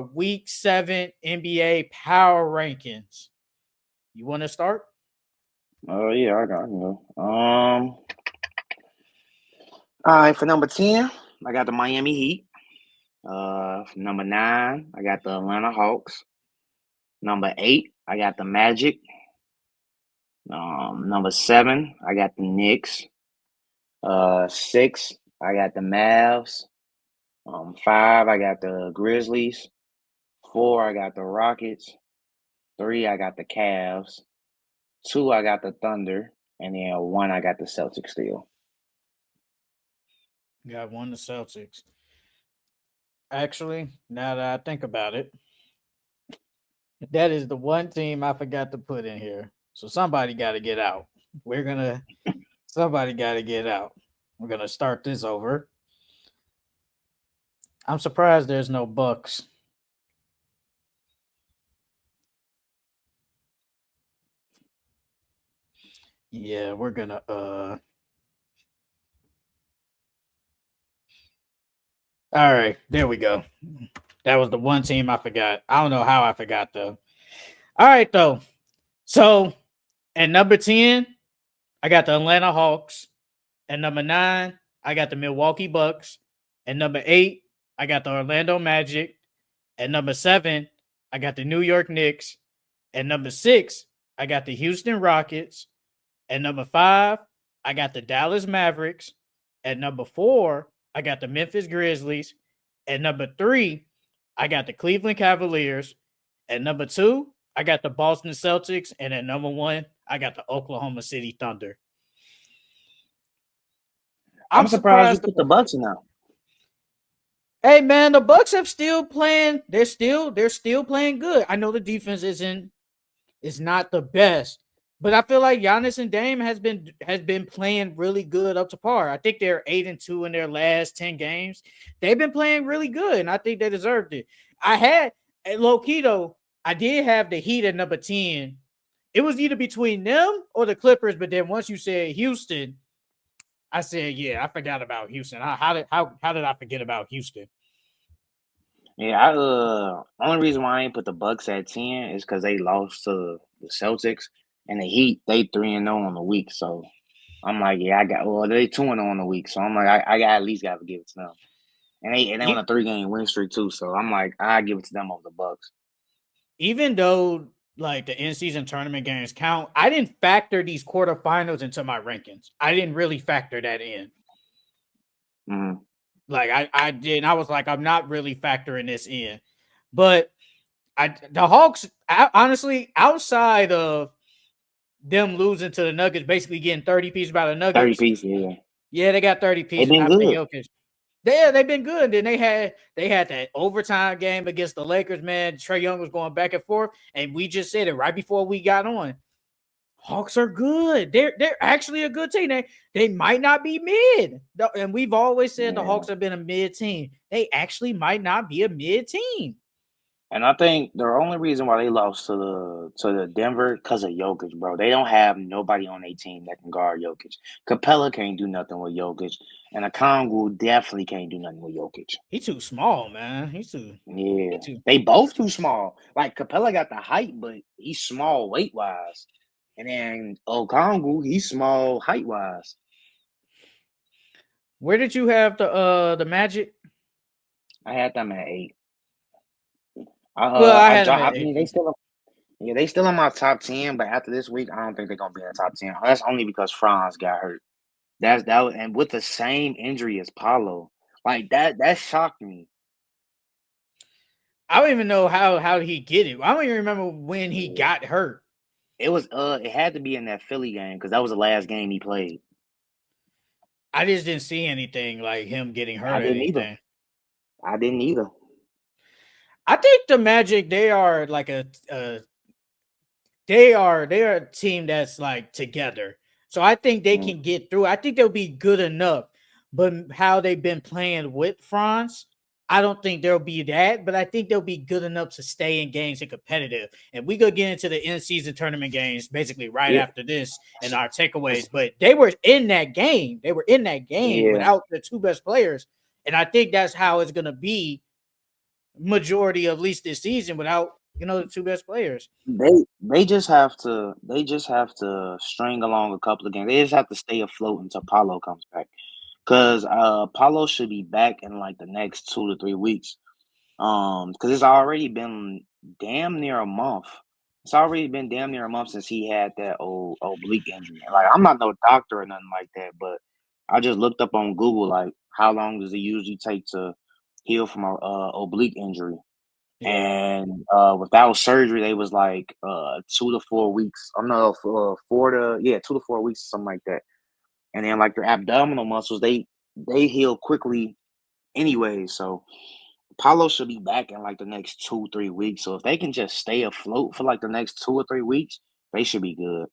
Week 7 NBA Power Rankings. You want to start? Oh yeah, I can go. All right, for number 10, I got the Miami Heat. For number 9, I got the Atlanta Hawks. Number 8, I got the Magic. Number 7, I got the Knicks. 6, I got the Mavs. 5, I got the Grizzlies. 4, I got the Rockets. 3, I got the Cavs. 2, I got the Thunder, and then 1, I got the Celtics still. Got one, the Celtics. Actually, now that I think about it, that is the one team I forgot to put in here. So somebody got to get out. Somebody got to get out. We're going to start this over. I'm surprised there's no Bucks. Yeah, we're going to, all right, there we go. That was the one team I forgot. I don't know how I forgot, though. All right, though. So at number 10, I got the Atlanta Hawks. At number 9, I got the Milwaukee Bucks. At number 8, I got the Orlando Magic. At number 7, I got the New York Knicks. At number 6, I got the Houston Rockets. At number 5, I got the Dallas Mavericks. At number 4, I got the Memphis Grizzlies. At number 3, I got the Cleveland Cavaliers. At number 2, I got the Boston Celtics. And at number 1, I got the Oklahoma City Thunder. I'm surprised you put the Bucks in now. Hey man, the Bucks have still playing. They're still playing good. I know the defense is not the best, but I feel like Giannis and Dame has been playing really good up to par. I think they're 8-2 in their last 10 games. They've been playing really good, and I think they deserved it. I had low key though. I did have the Heat at number 10. It was either between them or the Clippers, but then once you said Houston, I said, yeah, I forgot about Houston. How did I forget about Houston? Yeah, only reason why I ain't put the Bucks at 10 is because they lost to the Celtics and the Heat. They 3-0 on the week, so I'm like, yeah, they 2-0 on the week, so I'm like, I got at least got to give it to them. And they on a 3-game win streak too, so I'm like, I give it to them over the Bucks. Even though like the in-season tournament games count, I didn't factor these quarterfinals into my rankings. I didn't really factor that in. Mm-hmm. Like I did. I was like, I'm not really factoring this in. But the Hawks, honestly, outside of them losing to the Nuggets, basically getting 30 pieces by the 30 Nuggets. pieces, yeah. Yeah, they got 30 They've pieces been after good. Jokic. Yeah, they've been good. Then they had that overtime game against the Lakers, man. Trae Young was going back and forth, and we just said it right before we got on. Hawks are good. They're actually a good team. They might not be mid. And we've always said the Hawks have been a mid team. They actually might not be a mid team. And I think the only reason why they lost to the Denver because of Jokic, bro. They don't have nobody on their team that can guard Jokic. Capella can't do nothing with Jokic, and Okongwu definitely can't do nothing with Jokic. He's too small, man. Yeah. They both too small. Like Capella got the height, but he's small weight wise, and then Okongwu he's small height wise. Where did you have the Magic? I had them at 8. I had them at 8. They still in my top 10, but after this week, I don't think they're gonna be in the top 10. That's only because Franz got hurt. And with the same injury as Paulo, like that shocked me. I don't even know how did he get it. I don't even remember when he got hurt. It had to be in that Philly game because that was the last game he played. I just didn't see anything like him getting hurt. I didn't either. I think the Magic, they are like they are a team that's like together. So I think they can get through. I think they'll be good enough. But how they've been playing with France, I don't think there'll be that. But I think they'll be good enough to stay in games and competitive. And we go get into the in-season tournament games basically right after this and our takeaways. But they were in that game. They were in that game without the two best players. And I think that's how it's going to be majority of at least this season without the two best players. They just have to string along a couple of games. They just have to stay afloat until Paulo comes back. Cause Paulo should be back in like the next 2 to 3 weeks. Because it's already been damn near a month. It's already been damn near a month since he had that old oblique injury. Like I'm not no doctor or nothing like that, but I just looked up on Google like how long does it usually take to heal from a oblique injury? Yeah. And without surgery, they was like 2 to 4 weeks. I'm not 2 to 4 weeks, something like that. And then like your abdominal muscles, they heal quickly anyway. So Paulo should be back in like the next 2 3 weeks. So if they can just stay afloat for like the next 2 or 3 weeks, they should be good.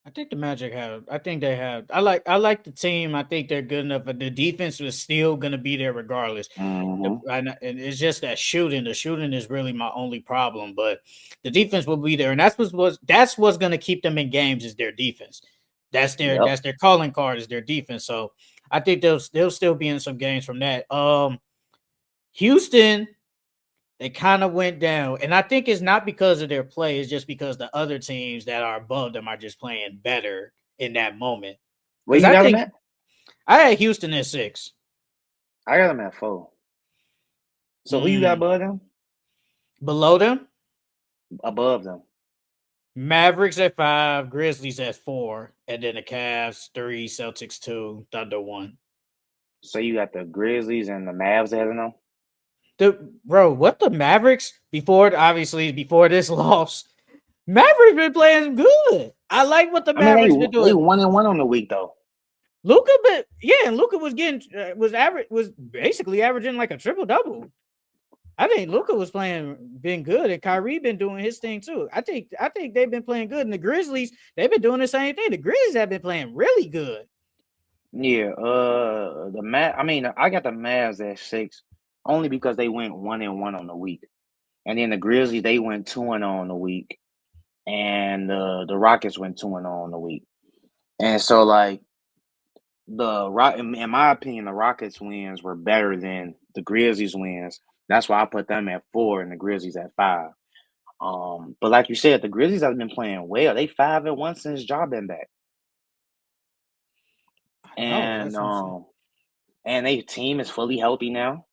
I think the Magic have. I think they have. I like the team. I think they're good enough, but the defense was still going to be there regardless. Hmm. And it's just that shooting. The shooting is really my only problem, but the defense will be there, and that's what's going to keep them in games is their defense. That's their Yep. that's their calling card is their defense. So I think they'll still be in some games from that. Houston, they kind of went down. And I think it's not because of their play, it's just because the other teams that are above them are just playing better in that moment. Where Because you I got them think at? I had Houston at 6. I got them at 4. So who you got Mm, above them? below them, Above them. Mavericks at 5, Grizzlies at 4, and then the Cavs 3, Celtics 2, Thunder 1. So you got the Grizzlies and the Mavs ahead of them. What the Mavericks before this loss, Mavericks been playing good. I like what the I mean, Mavericks been they doing. 1-1 on the week though. Luca, but yeah, and Luca was basically averaging like a triple double. I think Luca was been good, and Kyrie been doing his thing too. I think they've been playing good, and the Grizzlies they've been doing the same thing. The Grizzlies have been playing really good. Yeah. I mean, I got the Mavs at 6 only because they went 1-1 on the week, and then the Grizzlies they went 2-0 on the week, and the Rockets went 2-0 on the week. And so, like in my opinion, the Rockets wins were better than the Grizzlies wins. That's why I put them at 4 and the Grizzlies at 5. But like you said, the Grizzlies have been playing well. They 5-1 since Ja been back, I know and that's what I'm saying. their team is fully healthy now.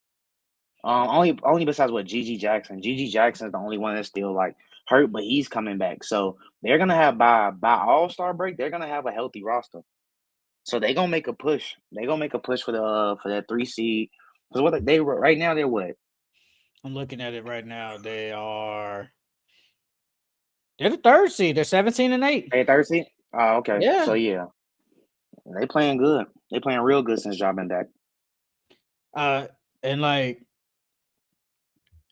Only besides what Gigi Jackson. Gigi Jackson is the only one that's still like hurt, but he's coming back. So they're gonna have by All-Star break, they're gonna have a healthy roster. So they gonna make a push. They gonna make a push for that 3 seed. Because what they were right now, they're what? I'm looking at it right now. They're the 3rd seed. They're 17-8. They 30? Oh, okay. So Yeah. yeah, they playing good. They playing real good since Ja been back. And like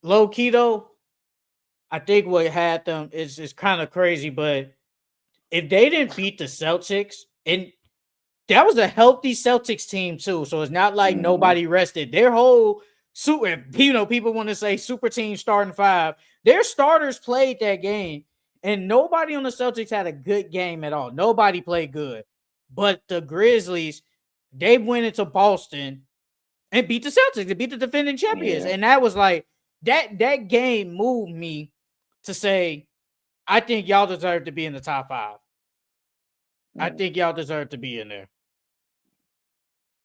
low key though, I think what had them is kind of crazy, but if they didn't beat the Celtics, and that was a healthy Celtics team too, so it's not like Hmm. nobody rested. Their whole super, people want to say super team starting 5. Their starters played that game, and nobody on the Celtics had a good game at all. Nobody played good, but the Grizzlies they went into Boston and beat the Celtics. They beat the defending champions, Yeah. and that was like that game moved me to say I think y'all deserve to be in the top 5. I Mm. think y'all deserve to be in there.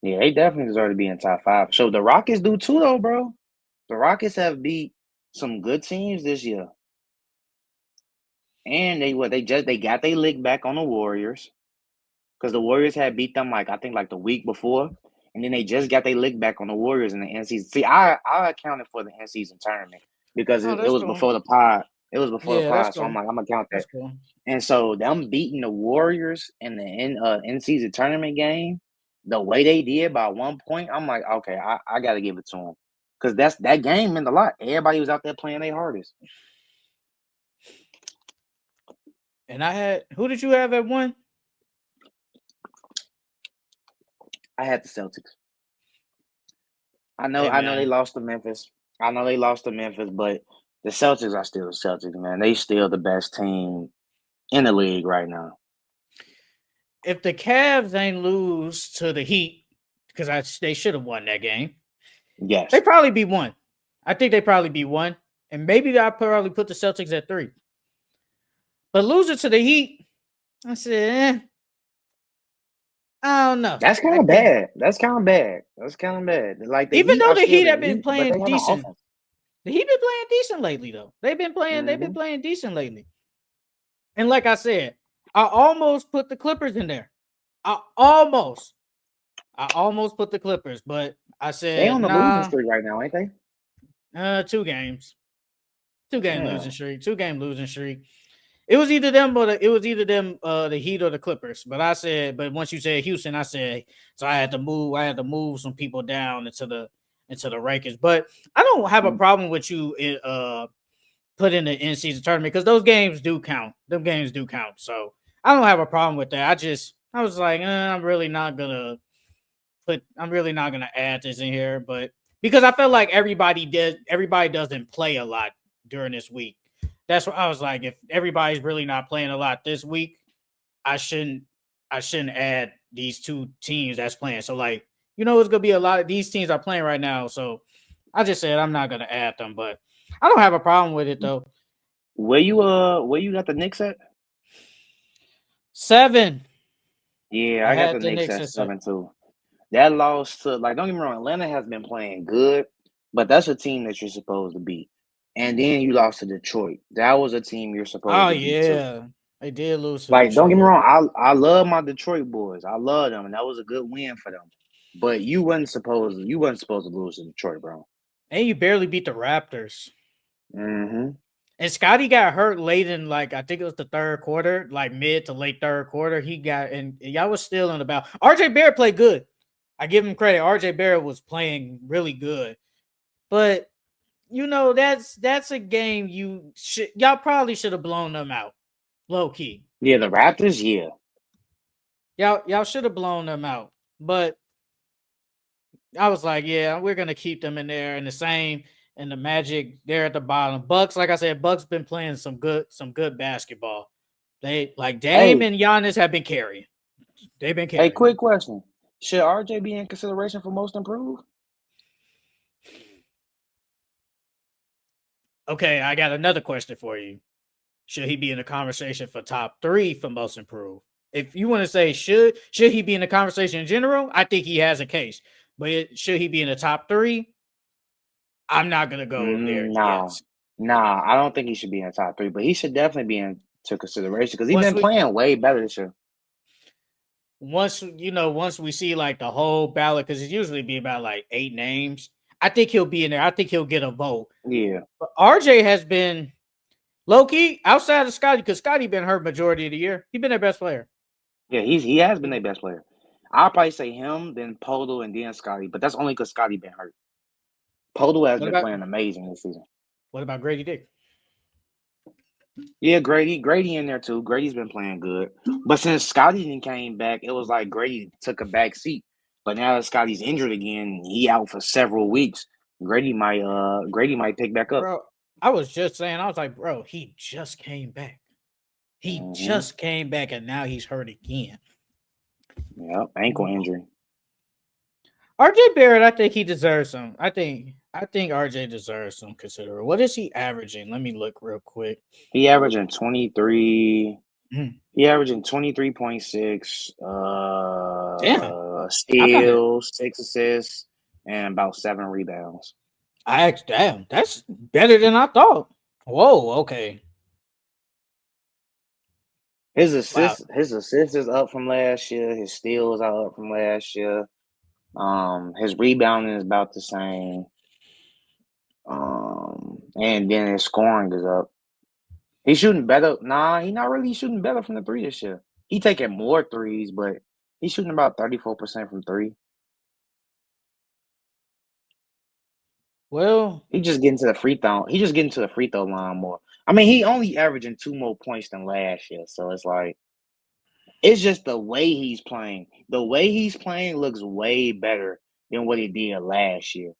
Yeah, they definitely deserve to be in top 5. So the Rockets do too, though, bro. The Rockets have beat some good teams this year, and they got their lick back on the Warriors. Because the Warriors had beat them like I think like the week before, and then they just got their lick back on the Warriors in the end season. See, I accounted for the end season tournament because Oh, it that's was cool. before the pod. It was before the Yeah, that's pod, so I'm cool. like I'm gonna count that. That's cool. And so them beating the Warriors in the end season tournament game, the way they did by 1 point, I'm like, okay, I got to give it to them because that game meant a lot. Everybody was out there playing their hardest. And who did you have at 1? I had the Celtics. Hey I know they man, lost to Memphis. I know they lost to Memphis, but the Celtics are still the Celtics, man. They still the best team in the league right now. if the Cavs ain't lose to the Heat, because they should have won that game, they Yes. probably be 1. I think they probably be 1, and maybe I probably put the Celtics at 3. But losing to the Heat, I said, I don't know. That's kind I of think bad. That's kind of bad. That's kind of bad. Like the even Heat though are the still Heat the have been Heat, but they playing have no decent, offense. the Heat been playing decent lately though. They've been Hmm. playing decent lately. And like I said, I almost put the Clippers in there. I almost. I almost put the Clippers, but I They said, on the losing nah, streak right now, ain't they? 2 games. 2-game Yeah. losing streak. 2-game losing streak. It was either them or it was either them, the Heat or the Clippers. But I said, but once you said Houston, I said, so I had to move. I had to move some people down into the rankings. But I don't have a problem with you put in the in season tournament because those games do count. Them games do count. So I don't have a problem with that. I was like, I'm really not gonna add this in here, but because I felt like everybody doesn't play a lot during this week. That's what I was like. If everybody's really not playing a lot this week, I shouldn't I shouldn't add these 2 teams that's playing. So like, it's gonna be a lot of these teams are playing right now. So I just said I'm not gonna add them, but I don't have a problem with it though. Where you got the Knicks at? 7. Yeah, I I got had the the Knicks Knicks at at 7. 7 too. That loss to like don't get me wrong, Atlanta has been playing good, but that's a team that you're supposed to beat. And then you lost to Detroit. That was a team you're supposed Oh to beat too. yeah, they did lose to Like, don't get me Detroit. wrong, I love my Detroit boys. I love them, and that was a good win for them. But you wasn't supposed to lose to Detroit, bro. And you barely beat the Raptors. Mm-hmm. And Scotty got hurt late in like I think it was the 3rd quarter, like mid to late 3rd quarter. He got and y'all was still in the battle. RJ Barrett played good. I give him credit. RJ Barrett was playing really good. But that's a game y'all probably should have blown them out. Low key. Yeah, the Raptors, yeah. Y'all should have blown them out. But I was like, yeah, we're gonna keep them in there, and the same, and the Magic they're at the bottom. Bucks, like I said, Bucks been playing some good basketball. They like Dame Hey, and Giannis have been carrying. They've been hey, carrying. quick question. Should RJ be in consideration for most improved? Okay, I got another question for you. Should he be in the conversation for top 3 for most improved? If you want to say should he be in the conversation in general, I think he has a case. But should he be in the top 3? I'm not gonna go there yet. Nah. Nah, I don't think he should be in the top 3, but he should definitely be into consideration because he's Once been we playing way better this year. once we see like the whole ballot, because it's usually be about like 8 names. I think he'll be in there. I think he'll get a vote. Yeah. But RJ has been low key outside of Scotty because Scotty been hurt majority of the year. He been their best player. Yeah, he has been their best player. I'll probably say him, then Podol, and then Scotty, but that's only because Scotty been hurt. Podol has What been about playing amazing this season. Grady Dick? Yeah, Grady in there too. Grady's been playing good. But since Scotty came back, it was like Grady took a back seat. But now that Scotty's injured again, he out for several weeks. Grady might pick back up. Bro, I was just saying, I was like, bro, he just came back. He Hmm. just came back and now he's hurt again. Yep, ankle injury. RJ Barrett, I think he deserves some. I think RJ deserves some consideration. What is he averaging? Let me look real quick. He averaging 23. Mm. He averaging 23.6 Damn. I got it. steals, 6 assists, and about 7 rebounds. I asked, damn, that's better than I thought. Whoa, okay. Wow. His assists is up from last year. His steals are up from last year. His rebounding is about the same. And then his scoring is up. He's shooting better. Nah, he's not really shooting better from the 3 this year. He taking more threes, but he's shooting about 34% from 3. Well, He just getting to the free throw. He just getting to the free throw line more. I mean, he only averaging 2 more points than last year, so it's like it's just the way he's playing. The way he's playing looks way better than what he did last year.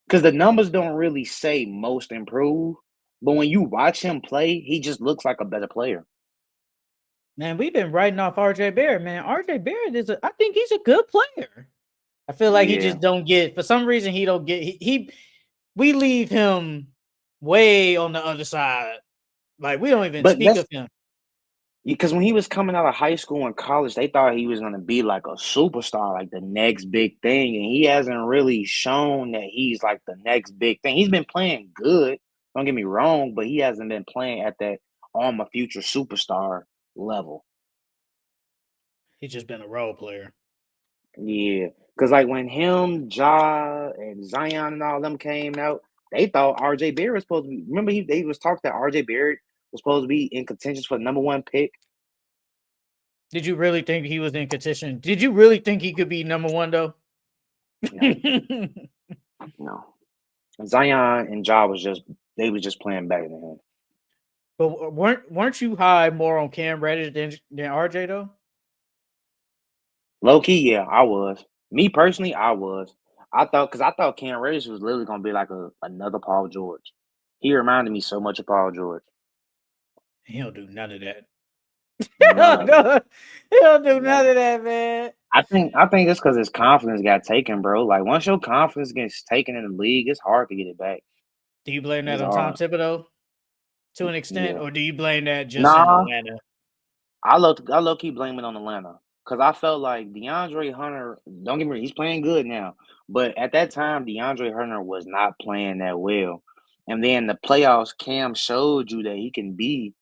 Because the numbers don't really say most improved, but when you watch him play, he just looks like a better player. man, we've been writing off RJ Barrett, man. RJ Barrett I think he's a good player. I feel like he Yeah. just don't get for some reason he don't get he we leave him way on the other side. Like we don't even But speak that's of him. because when he was coming out of high school and college, they thought he was gonna be like a superstar, like the next big thing, and he hasn't really shown that he's like the next big thing. He's been playing good, don't get me wrong, but he hasn't been playing at that I'm a future superstar level. He's just been a role player. Yeah, because like when him, Ja, and Zion and all them came out, they thought RJ Barrett was supposed to be. Remember, they was talking that RJ Barrett was supposed to be in contention for the #1 pick. Did you really think he was in contention? Did you really think he could be number one though? No, no. Zion and Ja was just they was just playing better than him. But weren't you high more on Cam Reddish than RJ though? Low key, yeah, I was. Me personally, I was. I thought Cam Reddish was literally gonna be like another Paul George. He reminded me so much of Paul George. He don't do none of that. None of it. He don't do None. none of that, man. I think it's because his confidence got taken, bro. Like once your confidence gets taken in the league, it's hard to get it back. Do you blame that It's on Tom hard. Thibodeau to an extent, Yeah. or do you blame that just in Nah, Atlanta? I low key blame it on Atlanta because I felt like DeAndre Hunter. Don't get me wrong, he's playing good now, but at that time, DeAndre Hunter was not playing that well. And then the playoffs, Cam showed you that he can be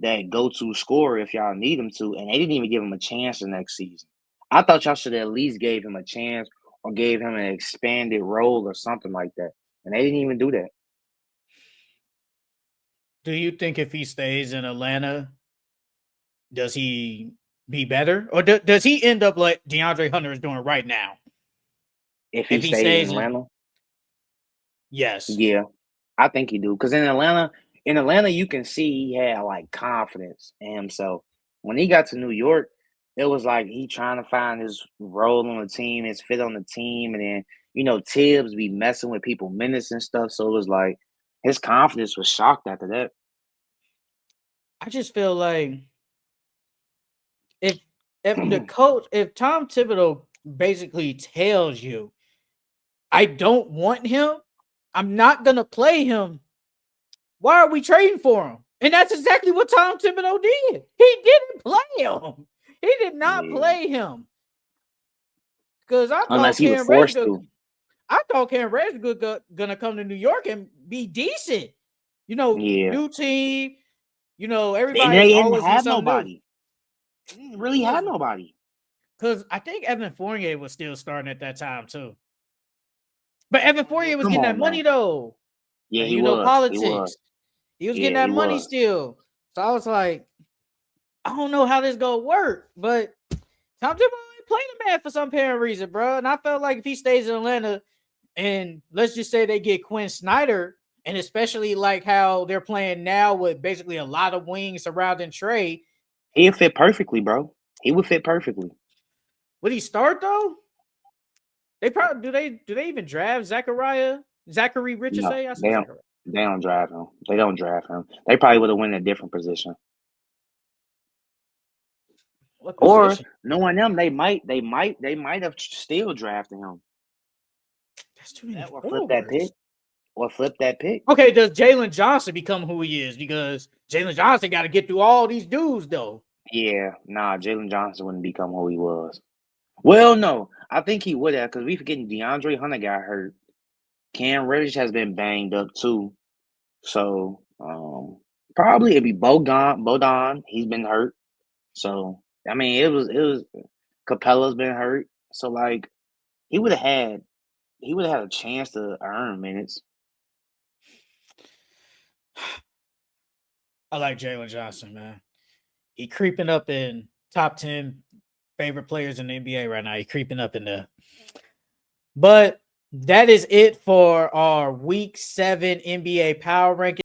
that go-to scorer if y'all need him to, and they didn't even give him a chance the next season. I thought y'all should have at least gave him a chance or gave him an expanded role or something like that, and they didn't even do that. Do you think if he stays in Atlanta, does he be better, or does he end up like DeAndre Hunter is doing right now? If he If he stays in stays in, Atlanta, yes. yeah. I think he do because in Atlanta, you can see he had like confidence in himself. When he got to New York, it was like he trying to find his role on the team, his fit on the team, and then Tibbs be messing with people minutes and stuff. So it was like his confidence was shocked after that. I just feel like if if Tom Thibodeau basically tells you, I don't want him, I'm not gonna play him. Why are we trading for him? And that's exactly what Tom Thibodeau did. He didn't play him. He did not Yeah, play him. Because unless he was forced to. I thought Cam Reddish gonna come to New York and be decent. Yeah, New team. and Everybody they didn't always needs have something new. nobody. They didn't really have nobody. Because I think Evan Fournier was still starting at that time too. But Evan Yeah, Fournier was come getting that on, money man. though. Yeah, And he was. He was. politics. He was getting Yeah, that he money was. still. So I was like, I don't know how this gonna work. But Tom Thibodeau ain't playing the man for some apparent reason, bro. And I felt like if he stays in Atlanta, and let's just say they get Quinn Snyder, and especially like how they're playing now with basically a lot of wings surrounding Trey, He'd fit perfectly, bro. He would fit perfectly. would he start though? They probably do they even draft Zachary No, Richardson? I said Zachary. they don't draft him. They don't draft him. They probably would have won a different position. What Or position? knowing them, they might have still drafted him. That's too many That or flip that pick. forwards. Or flip that pick. Okay, does Jalen Johnson become who he is? Because Jalen Johnson got to get through all these dudes though. Yeah, nah, Jalen Johnson wouldn't become who he was. Well, no, I think he would have because we forgetting DeAndre Hunter got hurt. Cam Reddish has been banged up too. So probably it'd be Bodon. He's been hurt. So I mean it was Capella's been hurt. So like he would have had a chance to earn minutes. I like Jalen Johnson, man. He creeping up in top 10 favorite players in the NBA right now. He creeping up in there. But that is it for our week 7 NBA power ranking.